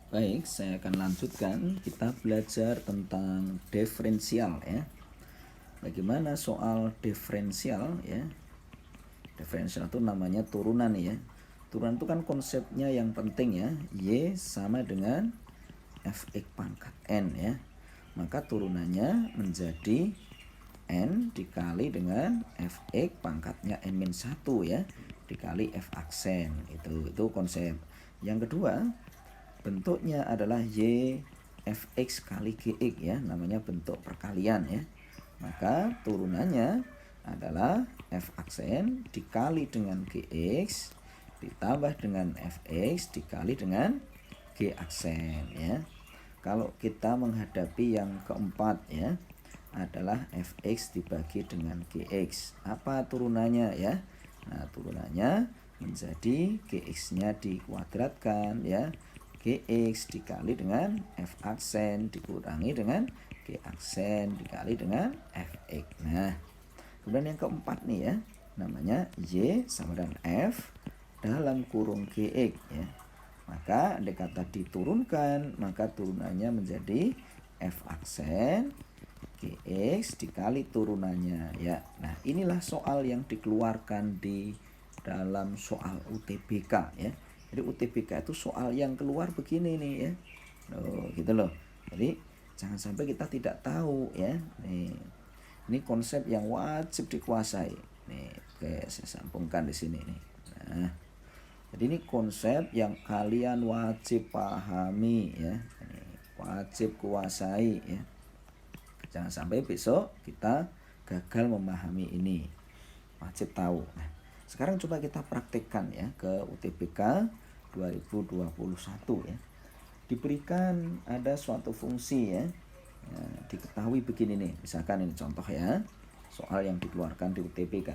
Baik, saya akan lanjutkan. Kita belajar tentang diferensial ya. Bagaimana soal diferensial ya. Diferensial itu namanya turunan ya. Turunan itu kan konsepnya yang penting ya. Y sama dengan fx pangkat n ya. Maka turunannya menjadi n dikali dengan fx pangkatnya n-1 ya. Dikali f aksen. Itu konsep. Yang kedua, bentuknya adalah y fx kali gx ya, namanya bentuk perkalian ya. Maka turunannya adalah f aksen dikali dengan gx ditambah dengan fx dikali dengan g aksen ya. Kalau kita menghadapi yang keempat ya, adalah fx dibagi dengan gx. Apa turunannya ya? Nah, turunannya menjadi gx-nya dikuadratkan ya. Gx dikali dengan f aksen dikurangi dengan g aksen dikali dengan fx. Nah, kemudian yang keempat nih ya, namanya y sama dengan f dalam kurung gx ya. Maka andai kata diturunkan, maka turunannya menjadi f aksen gx dikali turunannya ya. Nah, inilah soal yang dikeluarkan di dalam soal UTBK ya. Jadi UTBK itu soal yang keluar begini nih ya. Gitu loh. Jadi jangan sampai kita tidak tahu ya. Nih. Ini konsep yang wajib dikuasai. Nih, oke, saya sambungkan di sini nih. Nah, jadi ini konsep yang kalian wajib pahami ya. Wajib kuasai ya. Jangan sampai besok kita gagal memahami ini. Wajib tahu. Nah, sekarang coba kita praktekkan ya ke UTBK 2021 ya. Diberikan ada suatu fungsi ya. Nah, diketahui begini nih. Misalkan ini contoh ya. Soal yang dikeluarkan di UTBK.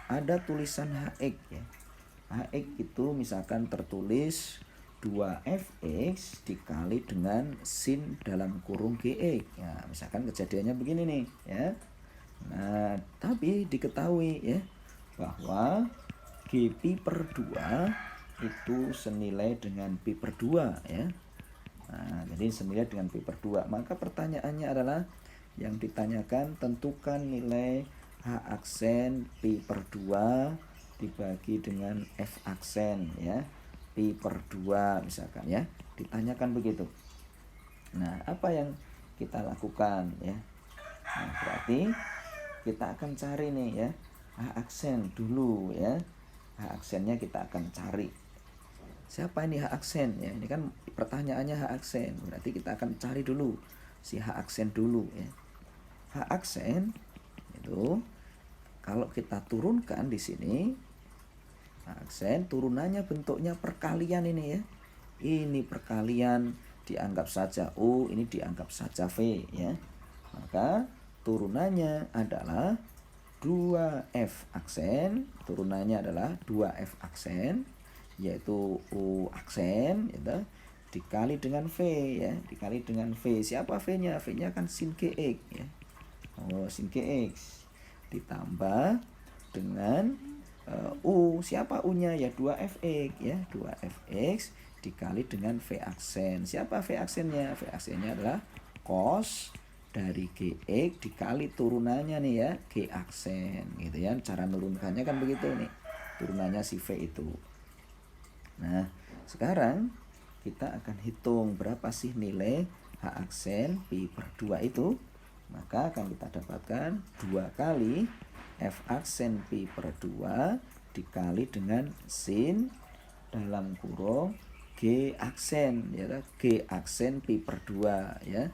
Ada tulisan hx ya. Hx itu misalkan tertulis 2fx dikali dengan sin dalam kurung gx. Ya, misalkan kejadiannya begini nih ya. Nah, tapi diketahui ya bahwa g pi per 2 itu senilai dengan pi per 2 ya. Nah, jadi senilai dengan pi per 2. Maka pertanyaannya adalah yang ditanyakan tentukan nilai h aksen pi per 2 dibagi dengan f aksen ya. Pi per 2 misalkan ya. Ditanyakan begitu. Nah, apa yang kita lakukan ya? Nah, berarti kita akan cari nih ya h aksen dulu ya. H aksennya kita akan cari. Siapa ini h aksen ya? Ini kan pertanyaannya h aksen. Berarti kita akan cari dulu si h aksen dulu ya. H aksen itu kalau kita turunkan di sini, h aksen turunannya bentuknya perkalian ini ya. Ini perkalian, dianggap saja U, ini dianggap saja V ya. Maka turunannya adalah 2F aksen, turunannya adalah 2F aksen, yaitu U aksen, gitu, dikali dengan V ya, dikali dengan V. Siapa V-nya? V-nya kan sin GX ya. Sin GX ditambah dengan U. Siapa U-nya? Ya 2Fx ya, 2Fx dikali dengan V aksen. Siapa V aksennya? V aksennya adalah cos dari gx dikali turunannya nih ya, g aksen gitu ya. Cara nurunkannya kan begitu nih. Turunannya si V itu. Nah, sekarang kita akan hitung berapa sih nilai h aksen pi per 2 itu. Maka akan kita dapatkan 2 kali f aksen pi per 2 dikali dengan sin dalam kurung g aksen ya, g aksen pi per 2 ya.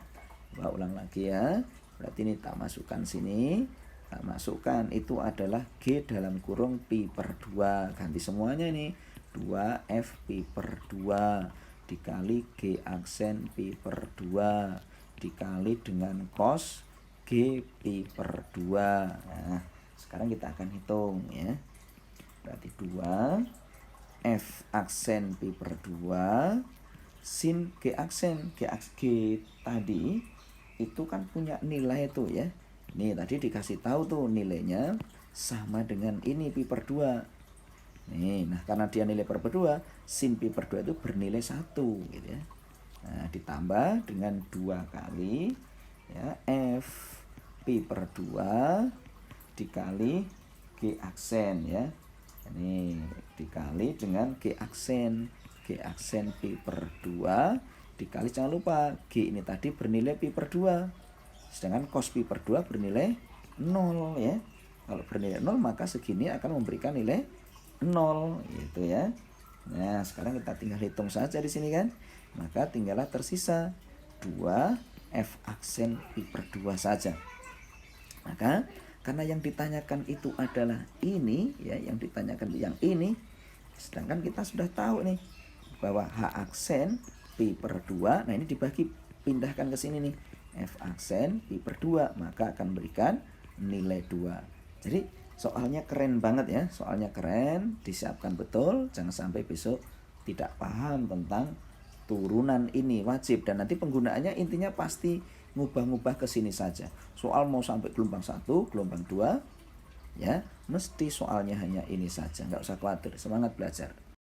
Ulang lagi ya. Berarti ini tak masukkan sini, tak masukkan, itu adalah g dalam kurung pi per 2. Ganti semuanya ini. 2f pi per 2 dikali g aksen pi per 2 dikali dengan cos g pi per 2. Nah, sekarang kita akan hitung ya. Berarti 2 f aksen pi per 2 sin g aksen. G tadi itu kan punya nilai tuh ya. Nih tadi dikasih tahu tuh nilainya sama dengan ini pi per 2. Nih, nah karena dia nilai per 2, sin pi per 2 itu bernilai 1 gitu ya. Nah, ditambah dengan 2 kali ya F pi per 2 dikali G aksen ya. Ini dikali dengan G aksen pi per 2 dikali, jangan lupa G ini tadi bernilai pi per 2, sedangkan cos pi per 2 bernilai 0 ya. Kalau bernilai 0 maka segini akan memberikan nilai 0 gitu ya. Nah, sekarang kita tinggal hitung saja di sini kan. Maka tinggallah tersisa 2 F aksen pi per 2 saja. Maka karena yang ditanyakan itu adalah ini ya, yang ditanyakan yang ini, sedangkan kita sudah tahu nih bahwa H aksen pi per 2, nah ini dibagi, pindahkan ke sini nih, F aksen pi per 2, maka akan berikan nilai 2. Jadi soalnya keren banget ya, soalnya keren, disiapkan betul, jangan sampai besok tidak paham tentang turunan ini, wajib. Dan nanti penggunaannya intinya pasti ngubah-ngubah ke sini saja. Soal mau sampai gelombang 1, gelombang 2 ya, mesti soalnya hanya ini saja, nggak usah khawatir, semangat belajar.